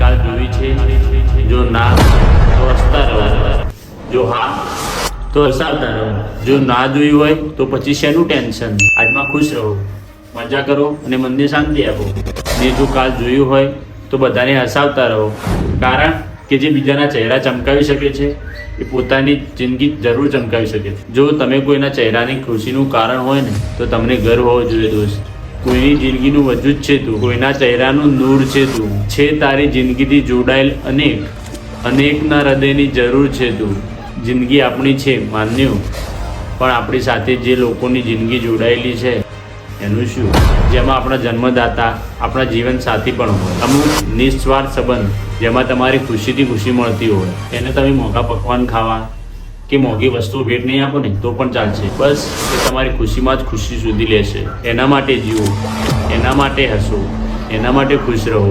કાલ જોવી છે? જો ના તો હસતા રહો, જો હા તો હસાવતા રહો. જો ના જોયું હોય તો પછી શેનું ટેન્શન? આજમાં ખુશ રહો, મજા કરો અને મનને શાંતિ આપો. ને જો કાલ જોયું હોય તો બધાને હસાવતા રહો, કારણ કે જે બીજાના ચહેરા ચમકાવી શકે છે એ પોતાની જિંદગી જરૂર ચમકાવી શકે છે. જો તમે કોઈના ચહેરાની ખુશીનું કારણ હોય ને તો તમને ગર્વ હોવો જોઈએ દોસ્ત. કોઈની જિંદગીનું વજૂદ છે તું, કોઈના ચહેરાનું નૂર છે તું, છે તારી જિંદગીથી જોડાયેલ અનેકના હૃદયની જરૂર છે તું. જિંદગી આપણી છે માન્યું, પણ આપણી સાથે જે લોકોની જિંદગી જોડાયેલી છે એનું શું? જેમાં આપણા જન્મદાતા, આપણા જીવન સાથી પણ હોય, અમુક નિસ્વાર્થ સંબંધ જેમાં તમારી ખુશીથી ખુશી મળતી હોય, એને તમે મોંઘા પકવાન ખાવા કે મોંઘી વસ્તુઓ ભેટ નહીં આપો ને તો પણ ચાલશે. બસ એ તમારી ખુશીમાં જ ખુશી શોધી લેશે. એના માટે જીવો, એના માટે હસો, એના માટે ખુશ રહો.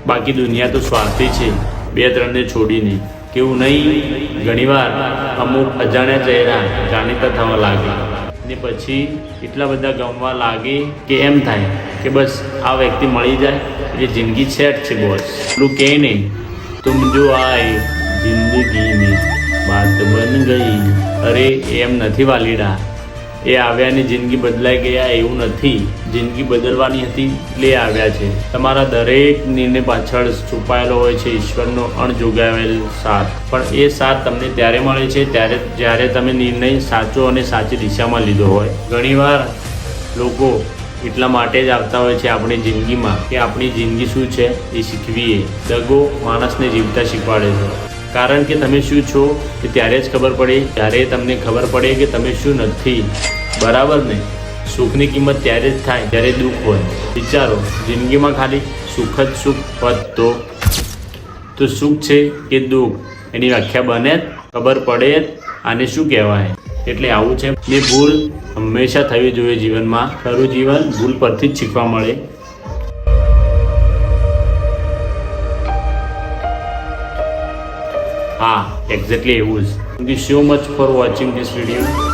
બાકી દુનિયા તો સ્વાર્થી છે, બે ત્રણને છોડીને. કેવું નહીં, ઘણીવાર અમુક અજાણ્યા ચહેરા જાણીતા થવા લાગે ને પછી એટલા બધા ગમવા લાગે કે એમ થાય કે બસ આ વ્યક્તિ મળી જાય એટલે જિંદગી સેટ છે બોસ. એટલું કહે નહીં, તુમ જો આए જિંદગી में बात बन गई. અરે એમ નથી વાલીડા, એ આવ્યાની જિંદગી બદલાઈ ગયા એવું નથી. જિંદગી બદલવાની હતી એટલે આવ્યા છે. તમારા દરેક નિર્ણય પાછળ છુપાયેલો હોય છે ઈશ્વરનો અણજોગાવેલ સાથ. પણ એ સાથ તમને ત્યારે મળે છે જ્યારે તમે નિર્ણય સાચો અને સાચી દિશામાં લીધો હોય. ઘણીવાર લોકો એટલા માટે જ આવતા હોય છે આપણી જિંદગીમાં કે આપણી જિંદગી શું છે એ શીખવીએ. દગો માણસને જીવતા શીખવાડે છે, કારણ કે તમે શું છો એ ત્યારે જ ખબર પડે જ્યારે તમને ખબર પડે કે તમે શું નથી. બરાબર ને? સુખની કિંમત ત્યારે જ થાય જ્યારે દુઃખ હોય. વિચારો, જિંદગીમાં ખાલી સુખ જ સુખ હોત તો સુખ છે કે દુઃખ એની વ્યાખ્યા બને જ, ખબર પડે જ આને શું કહેવાય. એટલે આવું છે. ને ભૂલ હંમેશા થવી જોઈએ જીવનમાં. ખરું જીવન ભૂલ પરથી જ શીખવા મળે. હા, એક્ઝેક્ટલી એવું જ. Thank you so much for watching this video.